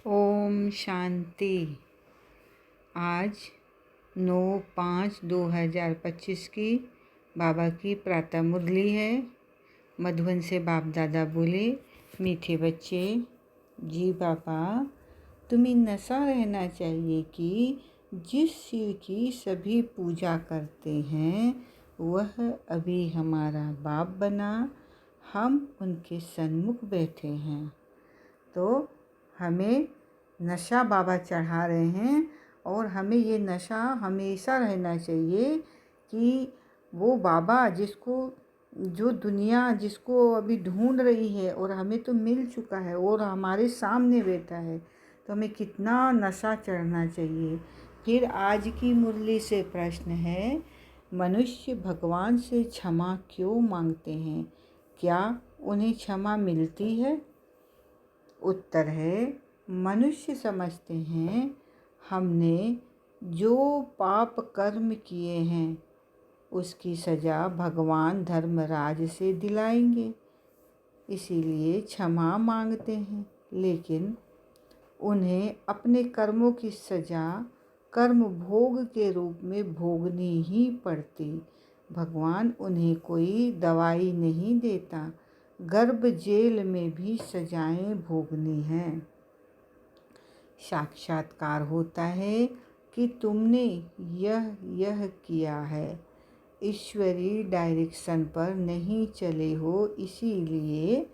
ओम शांति। आज 9/5/2025 की बाबा की प्रातः मुरली है। मधुबन से बाप दादा बोले, मीठे बच्चे जी बाबा, तुम्हें नशा रहना चाहिए कि जिस शिव की सभी पूजा करते हैं वह अभी हमारा बाप बना, हम उनके सन्मुख बैठे हैं। तो हमें नशा बाबा चढ़ा रहे हैं और हमें ये नशा हमेशा रहना चाहिए कि वो बाबा जो दुनिया जिसको अभी ढूंढ रही है और हमें तो मिल चुका है और हमारे सामने बैठा है, तो हमें कितना नशा चढ़ना चाहिए। फिर आज की मुरली से प्रश्न है, मनुष्य भगवान से क्षमा क्यों मांगते हैं? क्या उन्हें क्षमा मिलती है? उत्तर है, मनुष्य समझते हैं हमने जो पाप कर्म किए हैं उसकी सज़ा भगवान धर्मराज से दिलाएंगे, इसीलिए क्षमा मांगते हैं। लेकिन उन्हें अपने कर्मों की सज़ा कर्म भोग के रूप में भोगनी ही पड़ती। भगवान उन्हें कोई दवाई नहीं देता, गर्भ जेल में भी सजाएं भोगनी हैं। साक्षात्कार होता है कि तुमने यह किया है, ईश्वरीय डायरेक्शन पर नहीं चले हो, इसीलिए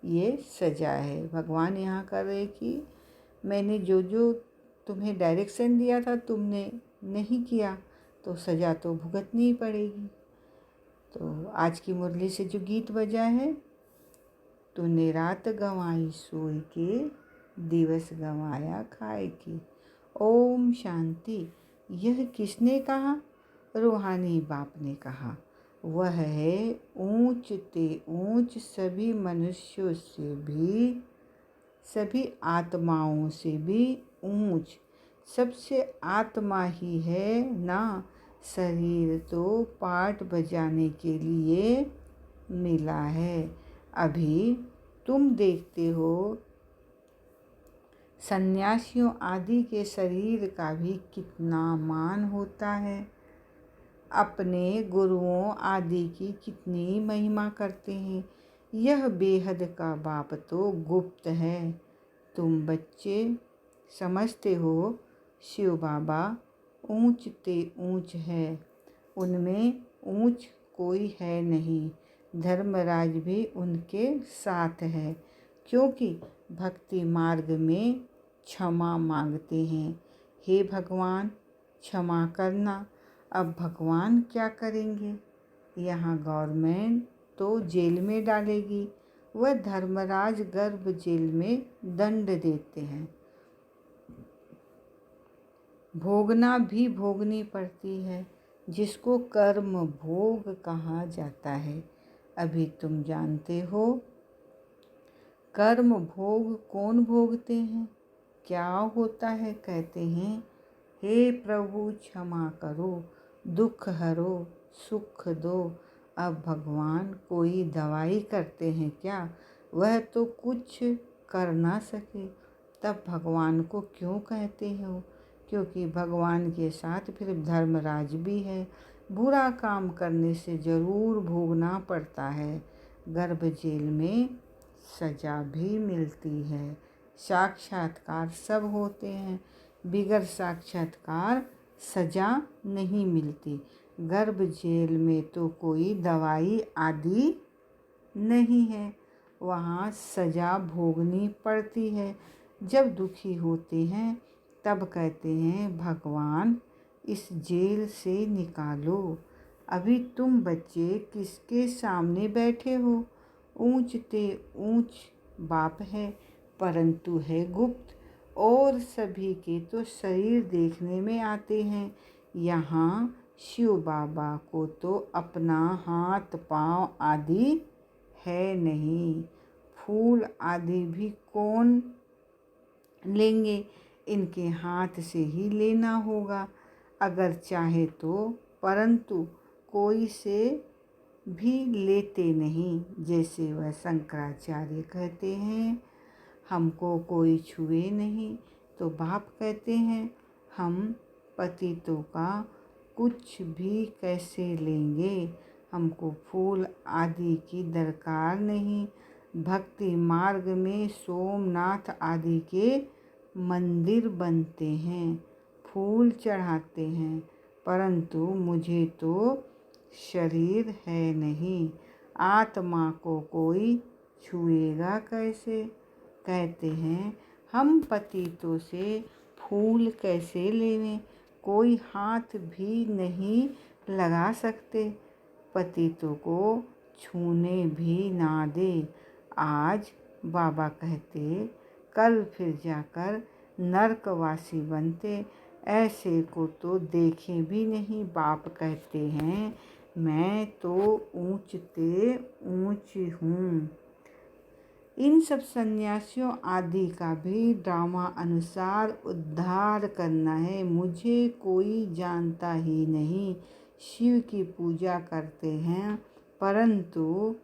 ये सजा है। भगवान यहाँ कर रहे कि मैंने जो तुम्हें डायरेक्शन दिया था तुमने नहीं किया, तो सज़ा तो भुगतनी ही पड़ेगी। तो आज की मुरली से जो गीत बजा है, तूने रात गंवाई सोई के, दिवस गंवाया खाए की। ओम शांति। यह किसने कहा? रूहानी बाप ने कहा। वह है ऊंच ते ऊंच सभी मनुष्यों से भी, सभी आत्माओं से भी ऊंच सबसे आत्मा ही है ना। शरीर तो पाठ बजाने के लिए मिला है। अभी तुम देखते हो सन्यासियों आदि के शरीर का भी कितना मान होता है, अपने गुरुओं आदि की कितनी महिमा करते हैं। यह बेहद का बाप तो गुप्त है। तुम बच्चे समझते हो शिव बाबा ऊंच ते ऊंच है, उनमें ऊंच कोई है नहीं। धर्मराज भी उनके साथ है, क्योंकि भक्ति मार्ग में क्षमा मांगते हैं। हे भगवान, क्षमा करना। अब भगवान क्या करेंगे? यहाँ गवर्नमेंट तो जेल में डालेगी, वह धर्मराज गर्भ जेल में दंड देते हैं। भोगना भी भोगनी पड़ती है, जिसको कर्म भोग कहा जाता है। अभी तुम जानते हो कर्म भोग कौन भोगते हैं? क्या होता है? कहते हैं, हे प्रभु क्षमा करो, दुख हरो, सुख दो। अब भगवान कोई दवाई करते हैं क्या? वह तो कुछ कर ना सके, तब भगवान को क्यों कहते हो? क्योंकि भगवान के साथ फिर धर्मराज भी है। बुरा काम करने से ज़रूर भोगना पड़ता है। गर्भ जेल में सज़ा भी मिलती है। साक्षात्कार सब होते हैं, बिगर साक्षात्कार सज़ा नहीं मिलती। गर्भ जेल में तो कोई दवाई आदि नहीं है, वहाँ सज़ा भोगनी पड़ती है। जब दुखी होते हैं तब कहते हैं, भगवान इस जेल से निकालो। अभी तुम बच्चे किसके सामने बैठे हो? ऊंच ते ऊंच बाप है, परंतु है गुप्त, और सभी के तो शरीर देखने में आते हैं। यहाँ शिव बाबा को तो अपना हाथ पांव आदि है नहीं, फूल आदि भी कौन लेंगे? इनके हाथ से ही लेना होगा अगर चाहे तो, परंतु कोई से भी लेते नहीं। जैसे वह शंकराचार्य कहते हैं, हमको कोई छुए नहीं। तो बाप कहते हैं हम पतितों का कुछ भी कैसे लेंगे, हमको फूल आदि की दरकार नहीं। भक्ति मार्ग में सोमनाथ आदि के मंदिर बनते हैं, फूल चढ़ाते हैं, परंतु मुझे तो शरीर है नहीं, आत्मा को कोई छुएगा कैसे। कहते हैं हम पतितों से फूल कैसे लेवें, कोई हाथ भी नहीं लगा सकते, पतितों को छूने भी ना दे। आज बाबा कहते कल फिर जाकर नरकवासी बनते, ऐसे को तो देखे भी नहीं। बाप कहते हैं मैं तो ऊंचते ऊंच हूँ। इन सब सन्यासियों आदि का भी ड्रामा अनुसार उद्धार करना है। मुझे कोई जानता ही नहीं। शिव की पूजा करते हैं, परंतु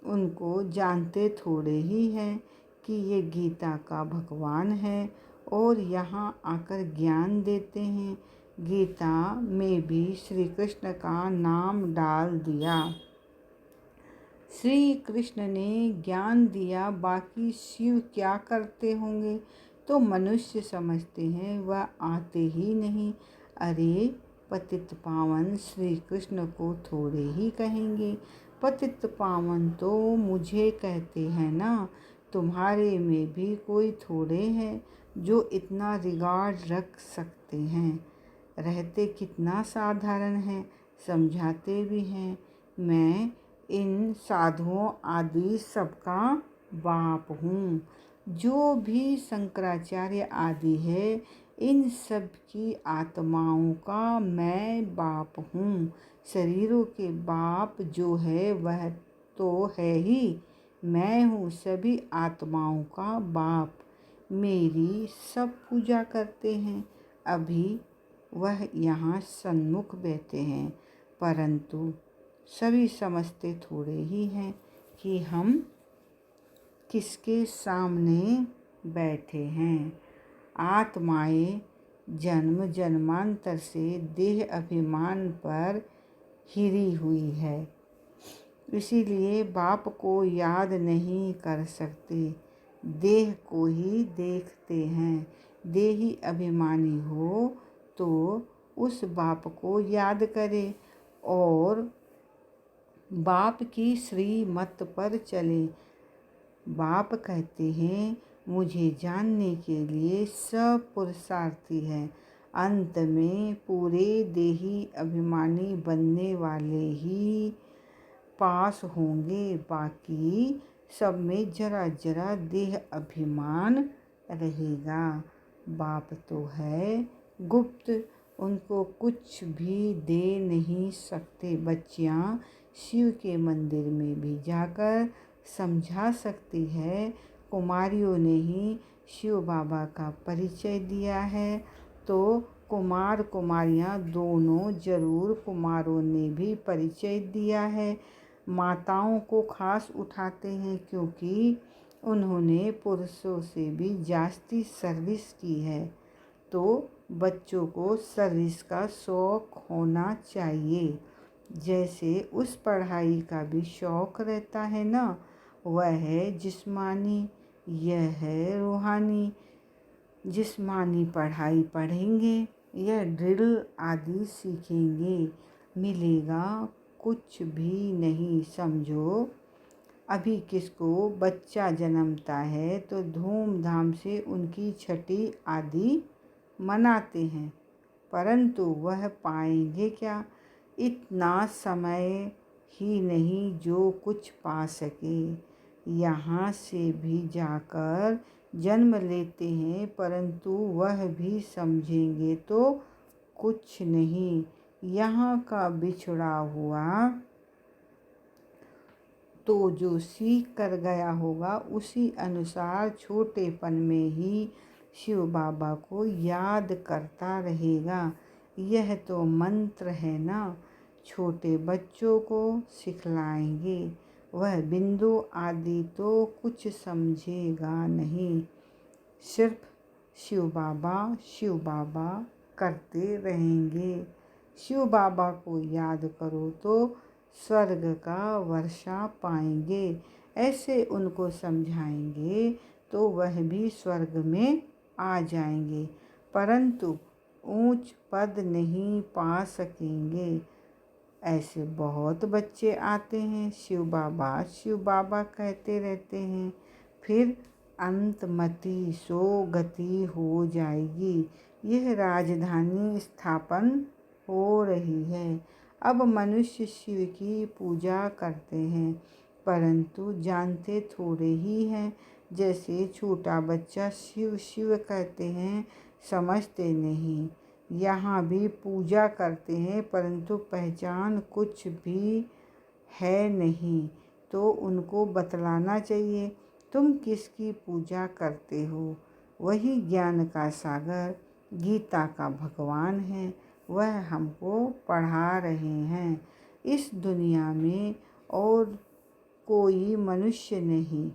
उनको जानते थोड़े ही हैं कि ये गीता का भगवान है और यहाँ आकर ज्ञान देते हैं। गीता में भी श्री कृष्ण का नाम डाल दिया। श्री कृष्ण ने ज्ञान दिया, बाकी शिव क्या करते होंगे तो मनुष्य समझते हैं, वह आते ही नहीं। अरे पतित पावन श्री कृष्ण को थोड़े ही कहेंगे, पतित पावन तो मुझे कहते हैं ना। तुम्हारे में भी कोई थोड़े हैं जो इतना रिगार्ड रख सकते हैं। रहते कितना साधारण है, समझाते भी हैं। मैं इन साधुओं आदि सबका बाप हूँ। जो भी शंकराचार्य आदि है, इन सब की आत्माओं का मैं बाप हूँ। शरीरों के बाप जो है वह तो है ही, मैं हूँ सभी आत्माओं का बाप। मेरी सब पूजा करते हैं। अभी वह यहाँ सन्मुख बैठे हैं, परंतु सभी समझते थोड़े ही हैं कि हम किसके सामने बैठे हैं। आत्माएं जन्म जन्मांतर से देह अभिमान पर हिरी हुई है, इसीलिए बाप को याद नहीं कर सकते, देह को ही देखते हैं। देही अभिमानी हो तो उस बाप को याद करे और बाप की श्रीमत पर चले। बाप कहते हैं मुझे जानने के लिए सब पुरुषार्थी है, अंत में पूरे देही अभिमानी बनने वाले ही पास होंगे, बाकी सब में जरा जरा देह अभिमान रहेगा। बाप तो है गुप्त, उनको कुछ भी दे नहीं सकते। बच्चियाँ शिव के मंदिर में भी जाकर समझा सकती है। कुमारियों ने ही शिव बाबा का परिचय दिया है, तो कुमार कुमारियाँ दोनों जरूर कुमारों ने भी परिचय दिया है। माताओं को खास उठाते हैं क्योंकि उन्होंने पुरुषों से भी जास्ती सर्विस की है, तो बच्चों को सर्विस का शौक़ होना चाहिए। जैसे उस पढ़ाई का भी शौक़ रहता है ना, वह है जिस्मानी, यह है रूहानी। जिस्मानी पढ़ाई पढ़ेंगे या ड्रिल आदि सीखेंगे, मिलेगा कुछ भी नहीं। समझो अभी किसको बच्चा जन्मता है तो धूमधाम से उनकी छठी आदि मनाते हैं, परंतु वह पाएंगे क्या, इतना समय ही नहीं जो कुछ पा सके। यहाँ से भी जाकर जन्म लेते हैं, परंतु वह भी समझेंगे तो कुछ नहीं। यहाँ का बिछड़ा हुआ तो जो सीख कर गया होगा उसी अनुसार छोटेपन में ही शिव बाबा को याद करता रहेगा। यह तो मंत्र है ना, छोटे बच्चों को सिखलाएंगे। वह बिंदु आदि तो कुछ समझेगा नहीं, सिर्फ शिव बाबा करते रहेंगे। शिव बाबा को याद करो तो स्वर्ग का वर्षा पाएंगे। ऐसे उनको समझाएंगे तो वह भी स्वर्ग में आ जाएंगे, परंतु ऊंच पद नहीं पा सकेंगे। ऐसे बहुत बच्चे आते हैं, शिव बाबा कहते रहते हैं, फिर अंतमति सो गति हो जाएगी। यह राजधानी स्थापन हो रही है। अब मनुष्य शिव की पूजा करते हैं, परंतु जानते थोड़े ही हैं। जैसे छोटा बच्चा शिव शिव कहते हैं, समझते नहीं। यहाँ भी पूजा करते हैं, परंतु पहचान कुछ भी है नहीं, तो उनको बतलाना चाहिए, तुम किसकी पूजा करते हो? वही ज्ञान का सागर, गीता का भगवान है, वह हमको पढ़ा रहे हैं। इस दुनिया में और कोई मनुष्य नहीं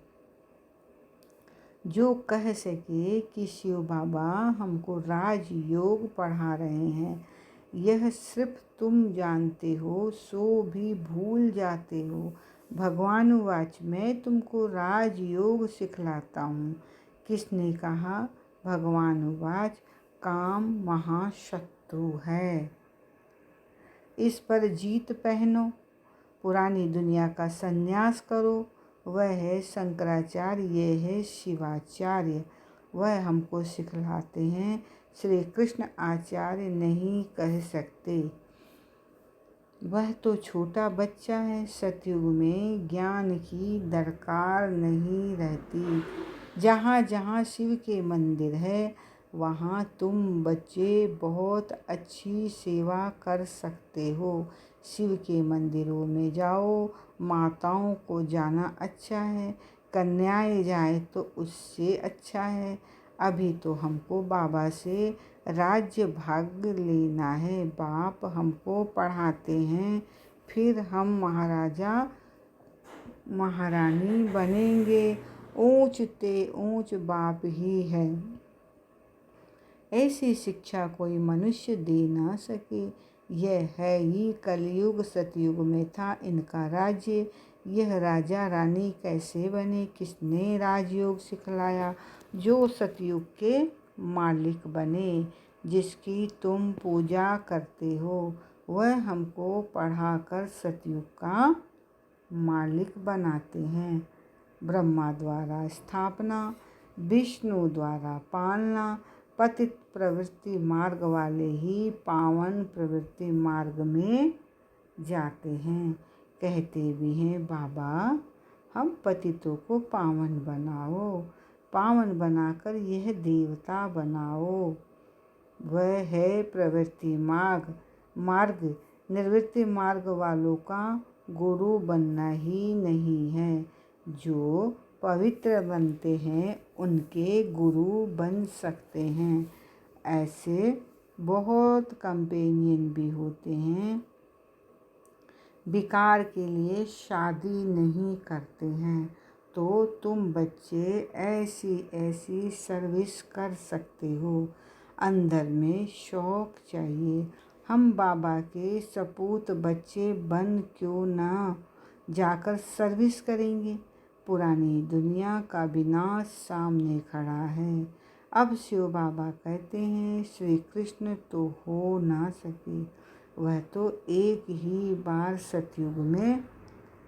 जो कह सके कि शिव बाबा हमको राजयोग पढ़ा रहे हैं। यह सिर्फ तुम जानते हो, सो भी भूल जाते हो। भगवानुवाच, मैं तुमको राजयोग सिखलाता हूँ। किसने कहा? भगवानुवाच, काम महाशत्रु है, इस पर जीत पहनो, पुरानी दुनिया का संन्यास करो। वह है शंकराचार्य, ये है शिवाचार्य, वह हमको सिखलाते हैं। श्री कृष्ण आचार्य नहीं कह सकते, वह तो छोटा बच्चा है। सतयुग में ज्ञान की दरकार नहीं रहती। जहाँ जहाँ शिव के मंदिर है, वहाँ तुम बच्चे बहुत अच्छी सेवा कर सकते हो। शिव के मंदिरों में जाओ, माताओं को जाना अच्छा है, कन्याएं जाए तो उससे अच्छा है। अभी तो हमको बाबा से राज्य भाग लेना है। बाप हमको पढ़ाते हैं, फिर हम महाराजा महारानी बनेंगे। ऊंच ते ऊंच बाप ही है, ऐसी शिक्षा कोई मनुष्य दे ना सके। यह है ही कलयुग, सतयुग में था इनका राज्य। यह राजा रानी कैसे बने? किसने राजयोग सिखलाया? जो सतयुग के मालिक बने, जिसकी तुम पूजा करते हो, वह हमको पढ़ाकर सतयुग का मालिक बनाते हैं। ब्रह्मा द्वारा स्थापना, विष्णु द्वारा पालना। पतित प्रवृत्ति मार्ग वाले ही पावन प्रवृत्ति मार्ग में जाते हैं। कहते भी हैं, बाबा हम पतितों को पावन बनाओ, पावन बनाकर यह देवता बनाओ। वह है प्रवृत्ति मार्ग। निवृत्ति मार्ग वालों का गुरु बनना ही नहीं है। जो पवित्र बनते हैं उनके गुरु बन सकते हैं। ऐसे बहुत कंपेनियन भी होते हैं, विकार के लिए शादी नहीं करते हैं। तो तुम बच्चे ऐसी ऐसी सर्विस कर सकते हो। अंदर में शौक चाहिए। हम बाबा के सपूत बच्चे बन क्यों ना जाकर सर्विस करेंगे? पुरानी दुनिया का विनाश सामने खड़ा है। अब शिव बाबा कहते हैं, श्री कृष्ण तो हो ना सके, वह तो एक ही बार सतयुग में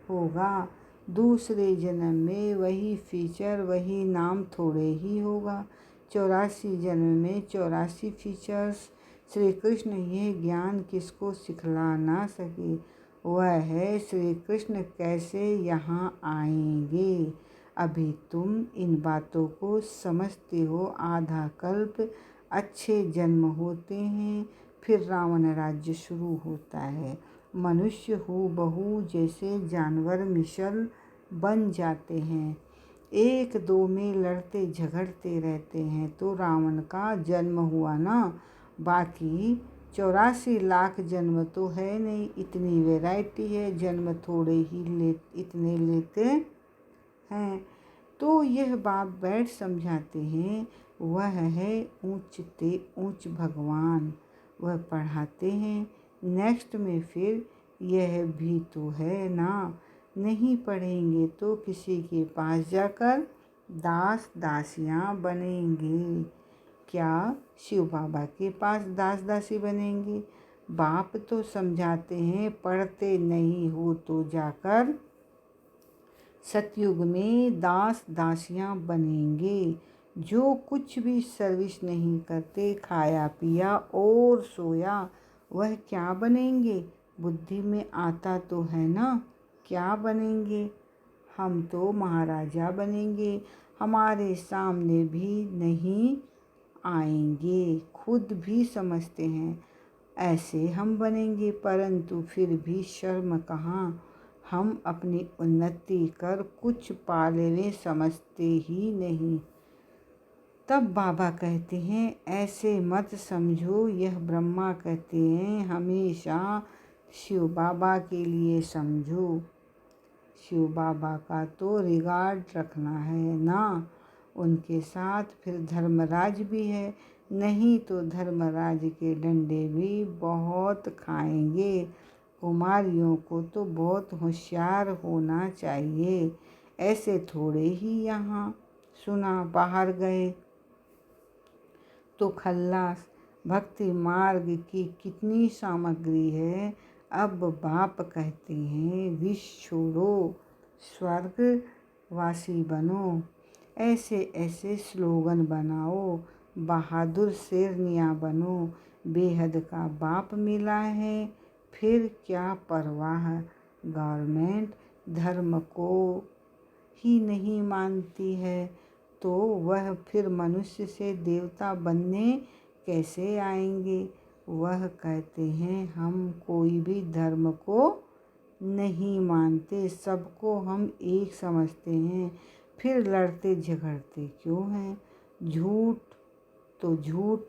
होगा। दूसरे जन्म में वही फीचर, वही नाम थोड़े ही होगा। 84 जन्म में 84 फीचर्स। श्री कृष्ण यह ज्ञान किसको सिखला ना सके? वह है श्री कृष्ण कैसे यहाँ आएंगे। अभी तुम इन बातों को समझते हो। आधा कल्प अच्छे जन्म होते हैं, फिर रावण राज्य शुरू होता है। मनुष्य हूबहू जैसे जानवर मिसल बन जाते हैं, एक दो में लड़ते झगड़ते रहते हैं, तो रावण का जन्म हुआ ना। बाकी 84 लाख जन्म तो है नहीं, इतनी वैरायटी है, जन्म थोड़े ही इतने लेते हैं। तो यह बाप बैठ समझाते हैं, वह है ऊंच भगवान, वह पढ़ाते हैं। नेक्स्ट में फिर यह भी तो है ना, नहीं पढ़ेंगे तो किसी के पास जाकर दास दासियाँ बनेंगे। क्या शिव बाबा के पास दास दासी बनेंगे? बाप तो समझाते हैं, पढ़ते नहीं हो तो जाकर सतयुग में दास दासियाँ बनेंगे। जो कुछ भी सर्विस नहीं करते, खाया पिया और सोया, वह क्या बनेंगे? बुद्धि में आता तो है ना, क्या बनेंगे? हम तो महाराजा बनेंगे, हमारे सामने भी नहीं आएंगे, खुद भी समझते हैं ऐसे हम बनेंगे, परंतु फिर भी शर्म कहाँ, हम अपनी उन्नति कर कुछ पालेवे समझते ही नहीं। तब बाबा कहते हैं, ऐसे मत समझो, यह ब्रह्मा कहते हैं, हमेशा शिव बाबा के लिए समझो। शिव बाबा का तो रिगार्ड रखना है ना, उनके साथ फिर धर्मराज भी है, नहीं तो धर्मराज के डंडे भी बहुत खाएंगे। कुमारियों को तो बहुत होशियार होना चाहिए, ऐसे थोड़े ही यहाँ सुना बाहर गए तो खल्लास। भक्ति मार्ग की कितनी सामग्री है। अब बाप कहते हैं, विष छोड़ो, स्वर्गवासी बनो। ऐसे ऐसे स्लोगन बनाओ, बहादुर शेरनियाँ बनो। बेहद का बाप मिला है, फिर क्या परवाह। गवर्नमेंट धर्म को ही नहीं मानती है तो वह फिर मनुष्य से देवता बनने कैसे आएंगे। वह कहते हैं, हम कोई भी धर्म को नहीं मानते, सबको हम एक समझते हैं, फिर लड़ते झगड़ते क्यों हैं। झूठ तो झूठ,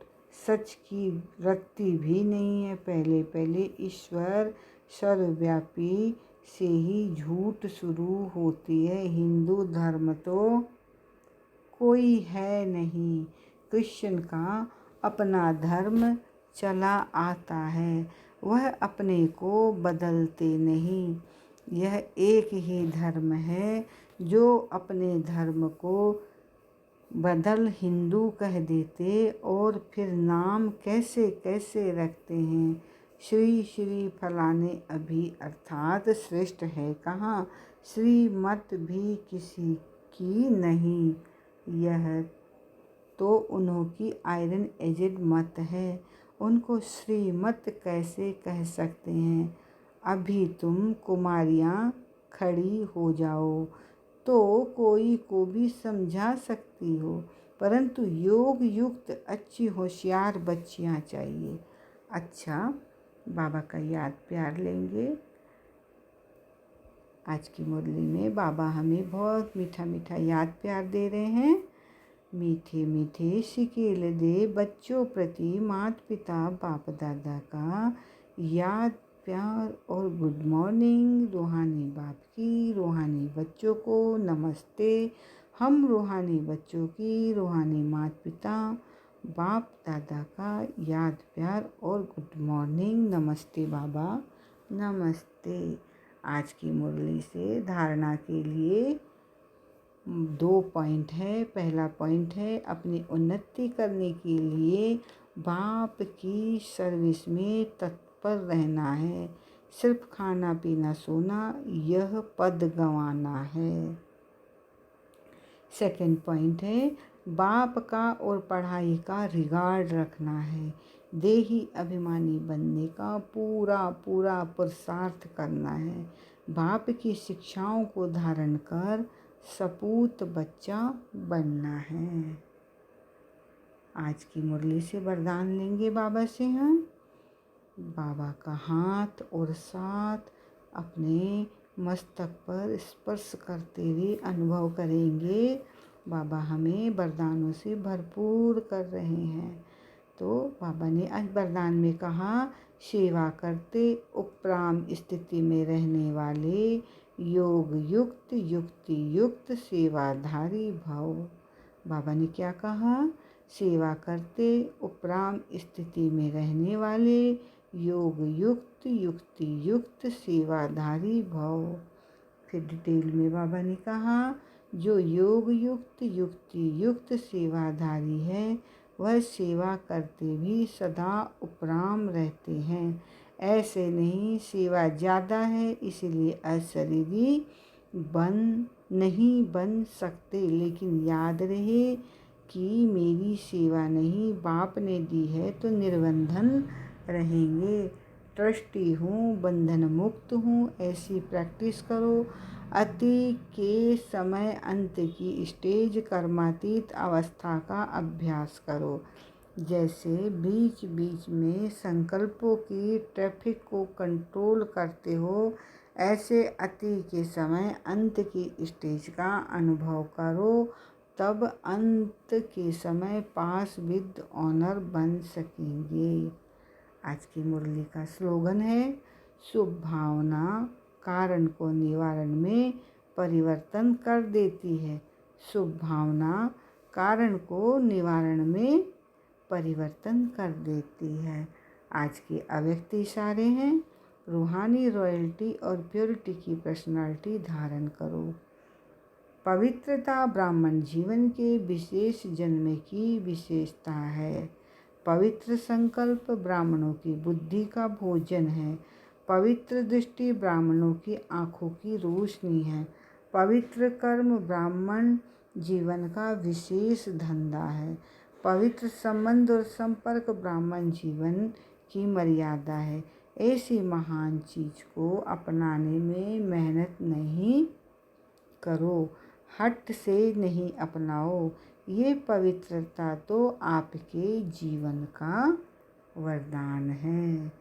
सच की रत्ती भी नहीं है। पहले पहले ईश्वर सर्वव्यापी से ही झूठ शुरू होती है। हिंदू धर्म तो कोई है नहीं, क्रिश्चियन का अपना धर्म चला आता है, वह अपने को बदलते नहीं। यह एक ही धर्म है, जो अपने धर्म को बदल हिंदू कह देते और फिर नाम कैसे कैसे रखते हैं, श्री श्री फलाने अभी, अर्थात श्रेष्ठ है कहाँ, श्रीमत भी किसी की नहीं। यह तो उन्हों की आयरन एजेड मत है, उनको श्रीमत कैसे कह सकते हैं। अभी तुम कुमारियाँ खड़ी हो जाओ तो कोई को भी समझा सकती हो, परंतु योग युक्त अच्छी होशियार बच्चियाँ चाहिए। अच्छा, बाबा का याद प्यार लेंगे। आज की मुरली में बाबा हमें बहुत मीठा मीठा याद प्यार दे रहे हैं। मीठे मीठे शिकील दे बच्चों प्रति माता पिता बाप दादा का याद प्यार और गुड मॉर्निंग। रूहानी बाप की रूहानी बच्चों को नमस्ते। हम रूहानी बच्चों की रूहानी माता पिता बाप दादा का याद प्यार और गुड मॉर्निंग। नमस्ते बाबा, नमस्ते। आज की मुरली से धारणा के लिए 2 पॉइंट है। पहला पॉइंट है, अपनी उन्नति करने के लिए बाप की सर्विस में तत्पर रहना है। सिर्फ खाना पीना सोना यह पद गंवाना है। सेकंड पॉइंट है, बाप का और पढ़ाई का रिगार्ड रखना है। देही अभिमानी बनने का पूरा पूरा पुरुषार्थ करना है। बाप की शिक्षाओं को धारण कर सपूत बच्चा बनना है। आज की मुरली से वरदान लेंगे बाबा से हम। बाबा का हाथ और साथ अपने मस्तक पर स्पर्श करते हुए अनुभव करेंगे। बाबा हमें वरदानों से भरपूर कर रहे हैं। तो बाबा ने आज वरदान में कहा, सेवा करते उपराम स्थिति में रहने वाले योग युक्त युक्ति युक्त सेवाधारी भव। बाबा ने क्या कहा? सेवा करते उपराम स्थिति में रहने वाले योग युक्त युक्ति युक्त सेवाधारी भव। फिर डिटेल में बाबा ने कहा, जो योग युक्त युक्ति युक्त सेवाधारी है वह सेवा करते भी सदा उपराम रहते हैं। ऐसे नहीं सेवा ज़्यादा है इसलिए अशरीरी नहीं बन सकते, लेकिन याद रहे कि मेरी सेवा नहीं बाप ने दी है तो निर्बंधन रहेंगे। ट्रस्टी हूँ, बंधन मुक्त हूँ, ऐसी प्रैक्टिस करो। अति के समय अंत की स्टेज कर्मातीत अवस्था का अभ्यास करो। जैसे बीच बीच में संकल्पों की ट्रैफिक को कंट्रोल करते हो, ऐसे अति के समय अंत की स्टेज का अनुभव करो। तब अंत के समय पास विद ऑनर बन सकेंगे। आज की मुरली का स्लोगन है, शुभ भावना कारण को निवारण में परिवर्तन कर देती है। शुभ भावना कारण को निवारण में परिवर्तन कर देती है। आज के अव्यक्त इशारे हैं, रूहानी रॉयल्टी और प्योरिटी की पर्सनालिटी धारण करो। पवित्रता ब्राह्मण जीवन के विशेष जन्म की विशेषता है। पवित्र संकल्प ब्राह्मणों की बुद्धि का भोजन है। पवित्र दृष्टि ब्राह्मणों की आँखों की रोशनी है। पवित्र कर्म ब्राह्मण जीवन का विशेष धंधा है। पवित्र संबंध और संपर्क ब्राह्मण जीवन की मर्यादा है। ऐसी महान चीज़ को अपनाने में मेहनत नहीं करो, हट से नहीं अपनाओ। ये पवित्रता तो आपके जीवन का वरदान है।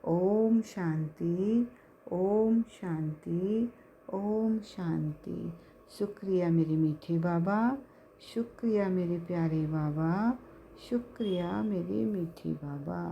ओम शांति, ओम शांति, ओम शांति। शुक्रिया मेरे मीठे बाबा, शुक्रिया मेरे प्यारे बाबा, शुक्रिया मेरे मीठे बाबा।